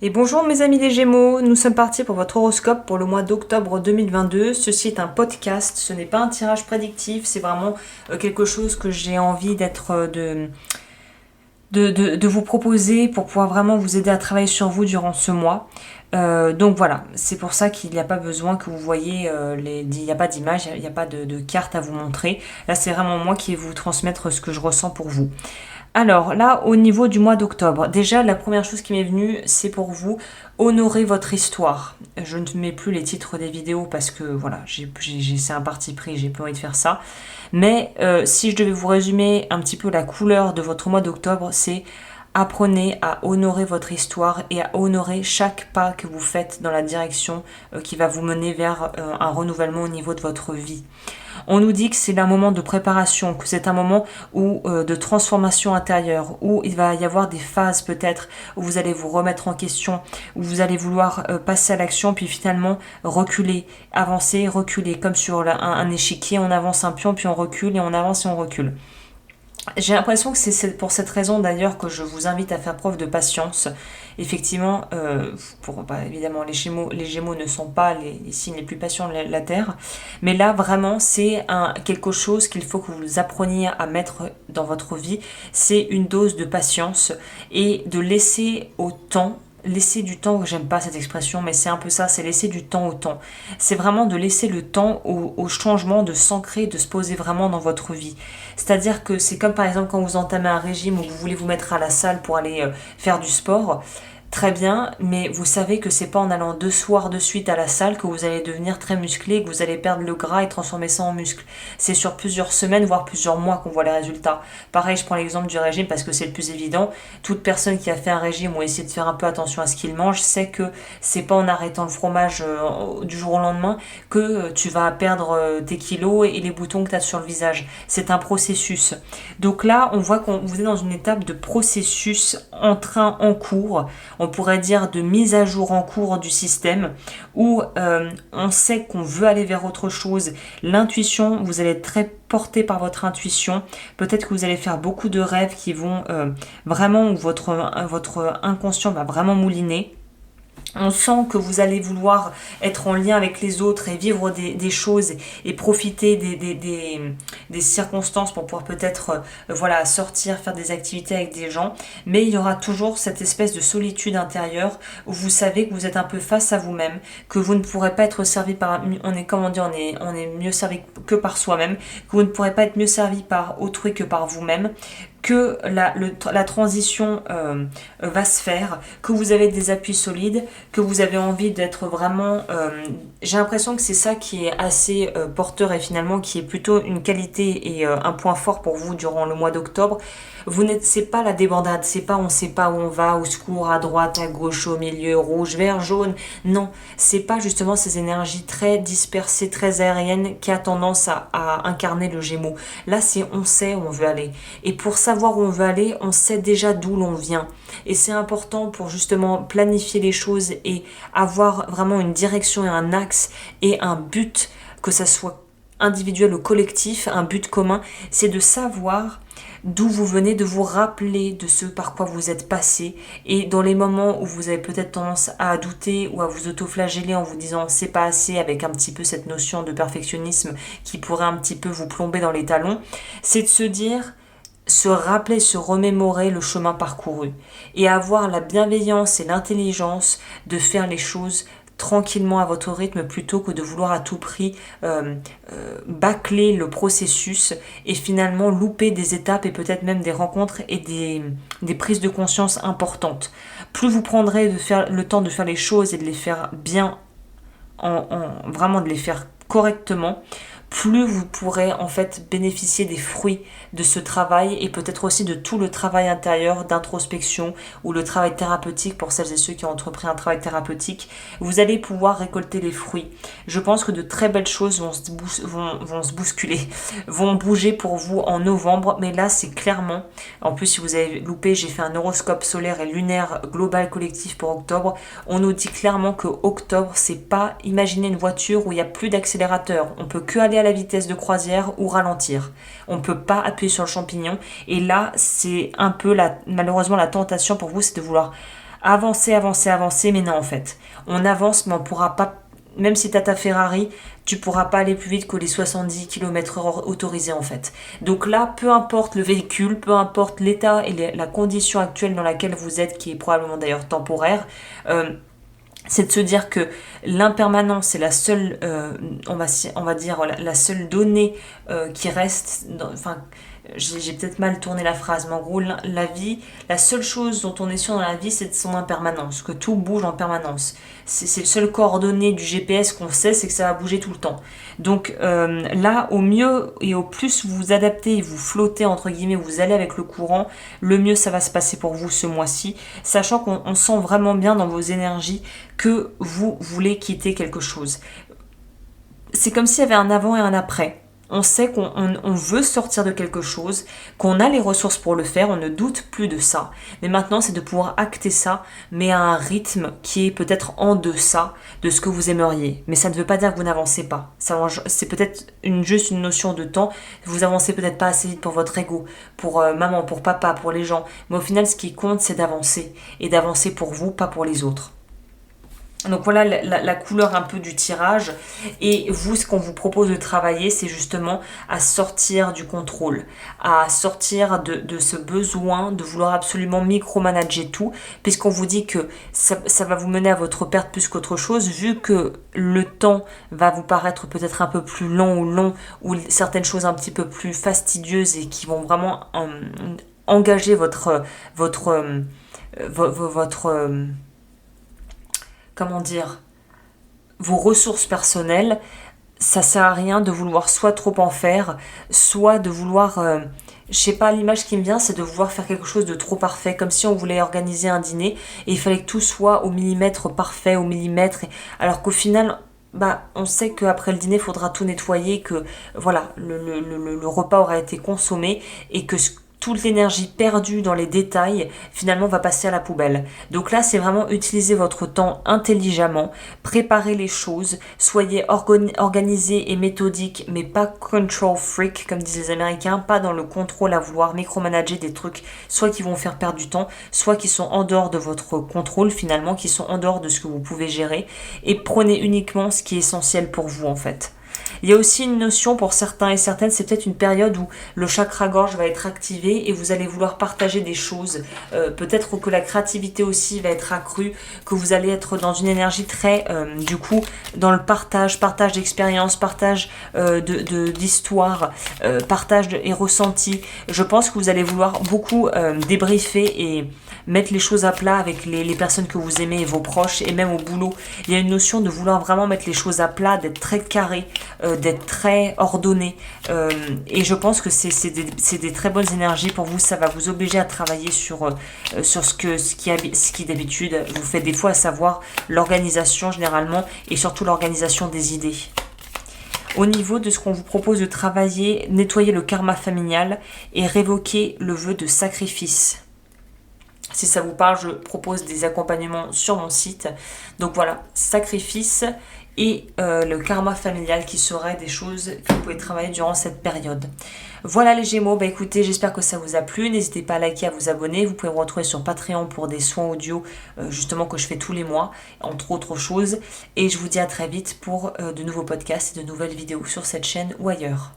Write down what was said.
Et bonjour mes amis les Gémeaux, nous sommes partis pour votre horoscope pour le mois d'octobre 2022. Ceci est un podcast, ce n'est pas un tirage prédictif, c'est vraiment quelque chose que j'ai envie de vous proposer pour pouvoir vraiment vous aider à travailler sur vous durant ce mois. Donc voilà, c'est pour ça qu'il n'y a pas besoin que vous voyez, il n'y a pas d'image, il n'y a pas de carte à vous montrer. Là c'est vraiment moi qui vais vous transmettre ce que je ressens pour vous. Alors là, au niveau du mois d'octobre, déjà la première chose qui m'est venue, c'est pour vous honorer votre histoire. Je ne mets plus les titres des vidéos parce que voilà, c'est un parti pris, j'ai plus envie de faire ça. Mais si je devais vous résumer un petit peu la couleur de votre mois d'octobre, c'est apprenez à honorer votre histoire et à honorer chaque pas que vous faites dans la direction qui va vous mener vers un renouvellement au niveau de votre vie. On nous dit que c'est un moment de préparation, que c'est un moment de transformation intérieure, où il va y avoir des phases peut-être où vous allez vous remettre en question, où vous allez vouloir passer à l'action, puis finalement reculer, avancer, reculer, comme sur un échiquier, on avance un pion, puis on recule, et on avance et on recule. J'ai l'impression que c'est pour cette raison d'ailleurs que je vous invite à faire preuve de patience. Effectivement, évidemment les Gémeaux ne sont pas les signes les plus patients de la Terre, mais là vraiment c'est quelque chose qu'il faut que vous appreniez à mettre dans votre vie, c'est une dose de patience et de laisser du temps, j'aime pas cette expression, mais c'est un peu ça, c'est laisser du temps au temps. C'est vraiment de laisser le temps au changement, de s'ancrer, de se poser vraiment dans votre vie. C'est-à-dire que c'est comme par exemple quand vous entamez un régime ou que vous voulez vous mettre à la salle pour aller faire du sport. Très bien, mais vous savez que c'est pas en allant 2 soirs de suite à la salle que vous allez devenir très musclé, que vous allez perdre le gras et transformer ça en muscle. C'est sur plusieurs semaines, voire plusieurs mois qu'on voit les résultats. Pareil, je prends l'exemple du régime parce que c'est le plus évident. Toute personne qui a fait un régime ou essaie de faire un peu attention à ce qu'il mange sait que c'est pas en arrêtant le fromage du jour au lendemain que tu vas perdre tes kilos et les boutons que tu as sur le visage. C'est un processus. Donc là, on voit que vous êtes dans une étape de processus en cours. On pourrait dire de mise à jour en cours du système, où on sait qu'on veut aller vers autre chose. L'intuition, vous allez être très porté par votre intuition. Peut-être que vous allez faire beaucoup de rêves qui vont vraiment, où votre inconscient va vraiment mouliner. On sent que vous allez vouloir être en lien avec les autres et vivre des choses et profiter des circonstances pour pouvoir peut-être sortir, faire des activités avec des gens. Mais il y aura toujours cette espèce de solitude intérieure où vous savez que vous êtes un peu face à vous-même, que vous ne pourrez pas être servi par... On est mieux servi que par soi-même, que vous ne pourrez pas être mieux servi par autrui que par vous-même, que la transition va se faire, que vous avez des appuis solides, que vous avez envie d'être vraiment... j'ai l'impression que c'est ça qui est assez porteur et finalement qui est plutôt une qualité et un point fort pour vous durant le mois d'octobre. C'est pas la débandade, c'est pas on sait pas où on va, au secours, à droite, à gauche, au milieu, rouge, vert, jaune. Non, c'est pas justement ces énergies très dispersées, très aériennes qui a tendance à incarner le Gémeaux. Là, c'est on sait où on veut aller. Et pour savoir où on veut aller, on sait déjà d'où l'on vient. Et c'est important pour justement planifier les choses et avoir vraiment une direction et un axe et un but, que ça soit individuel ou collectif, un but commun, c'est de savoir d'où vous venez, de vous rappeler de ce par quoi vous êtes passé, et dans les moments où vous avez peut-être tendance à douter ou à vous autoflageller en vous disant c'est pas assez, avec un petit peu cette notion de perfectionnisme qui pourrait un petit peu vous plomber dans les talons, c'est de se dire, se rappeler, se remémorer le chemin parcouru et avoir la bienveillance et l'intelligence de faire les choses tranquillement à votre rythme plutôt que de vouloir à tout prix bâcler le processus et finalement louper des étapes et peut-être même des rencontres et des prises de conscience importantes. Plus vous prendrez le temps de faire les choses et de les faire bien, vraiment de les faire correctement, plus vous pourrez en fait bénéficier des fruits de ce travail et peut-être aussi de tout le travail intérieur d'introspection ou le travail thérapeutique pour celles et ceux qui ont entrepris un travail thérapeutique. Vous allez pouvoir récolter les fruits. Je pense que de très belles choses vont se bousculer, vont bouger pour vous en novembre, mais là c'est clairement, en plus si vous avez loupé, j'ai fait un horoscope solaire et lunaire global collectif pour octobre, on nous dit clairement que octobre c'est pas, imaginez une voiture où il n'y a plus d'accélérateur, on peut que aller à la vitesse de croisière ou ralentir. On ne peut pas appuyer sur le champignon. Et là, c'est un peu malheureusement la tentation pour vous, c'est de vouloir avancer, avancer, avancer, mais non en fait. On avance, mais on pourra pas, même si tu as ta Ferrari, tu pourras pas aller plus vite que les 70 km/h autorisés en fait. Donc là, peu importe le véhicule, peu importe l'état et la condition actuelle dans laquelle vous êtes, qui est probablement d'ailleurs temporaire, c'est de se dire que l'impermanence est la seule, on va dire, la seule donnée qui reste, enfin, j'ai peut-être mal tourné la phrase, mais en gros, la vie, la seule chose dont on est sûr dans la vie, c'est son impermanence, que tout bouge en permanence. C'est le seul coordonné du GPS qu'on sait, c'est que ça va bouger tout le temps. Donc là, au mieux et au plus vous vous adaptez et vous flottez, entre guillemets, vous allez avec le courant, le mieux ça va se passer pour vous ce mois-ci, sachant qu'on sent vraiment bien dans vos énergies que vous voulez quitter quelque chose. C'est comme s'il y avait un avant et un après. On sait qu'on veut sortir de quelque chose, qu'on a les ressources pour le faire, on ne doute plus de ça. Mais maintenant, c'est de pouvoir acter ça, mais à un rythme qui est peut-être en deçà de ce que vous aimeriez. Mais ça ne veut pas dire que vous n'avancez pas. C'est peut-être juste une notion de temps. Vous avancez peut-être pas assez vite pour votre ego, pour maman, pour papa, pour les gens. Mais au final, ce qui compte, c'est d'avancer. Et d'avancer pour vous, pas pour les autres. Donc voilà la couleur un peu du tirage. Et vous, ce qu'on vous propose de travailler, c'est justement à sortir du contrôle, à sortir de ce besoin de vouloir absolument micromanager tout, puisqu'on vous dit que ça va vous mener à votre perte plus qu'autre chose, vu que le temps va vous paraître peut-être un peu plus long, ou certaines choses un petit peu plus fastidieuses et qui vont vraiment engager votre comment dire, vos ressources personnelles, ça sert à rien de vouloir soit trop en faire, soit de vouloir, je sais pas, l'image qui me vient, c'est de vouloir faire quelque chose de trop parfait, comme si on voulait organiser un dîner et il fallait que tout soit au millimètre parfait, au millimètre, alors qu'au final, on sait qu'après le dîner, il faudra tout nettoyer, que voilà, le repas aura été consommé et que toute l'énergie perdue dans les détails, finalement, va passer à la poubelle. Donc là, c'est vraiment utiliser votre temps intelligemment, préparer les choses, soyez organisé et méthodique, mais pas control freak, comme disent les Américains, pas dans le contrôle à vouloir micromanager des trucs, soit qui vont faire perdre du temps, soit qui sont en dehors de votre contrôle, finalement, qui sont en dehors de ce que vous pouvez gérer, et prenez uniquement ce qui est essentiel pour vous, en fait. Il y a aussi une notion pour certains et certaines, c'est peut-être une période où le chakra-gorge va être activé et vous allez vouloir partager des choses. Peut-être que la créativité aussi va être accrue, que vous allez être dans une énergie très, du coup, dans le partage d'expériences, partage d'histoires, et ressentis. Je pense que vous allez vouloir beaucoup débriefer et mettre les choses à plat avec les personnes que vous aimez et vos proches, et même au boulot. Il y a une notion de vouloir vraiment mettre les choses à plat, d'être très carré, d'être très ordonné, et je pense que c'est des très bonnes énergies pour vous. Ça va vous obliger à travailler sur ce qui d'habitude vous fait défaut, à savoir l'organisation généralement, et surtout l'organisation des idées. Au niveau de ce qu'on vous propose de travailler, nettoyer le karma familial et révoquer le vœu de sacrifice. Si ça vous parle, je propose des accompagnements sur mon site. Donc voilà, sacrifice et le karma familial, qui seraient des choses que vous pouvez travailler durant cette période. Voilà les Gémeaux, écoutez, j'espère que ça vous a plu. N'hésitez pas à liker, à vous abonner. Vous pouvez me retrouver sur Patreon pour des soins audio, justement, que je fais tous les mois, entre autres choses. Et je vous dis à très vite pour de nouveaux podcasts et de nouvelles vidéos sur cette chaîne ou ailleurs.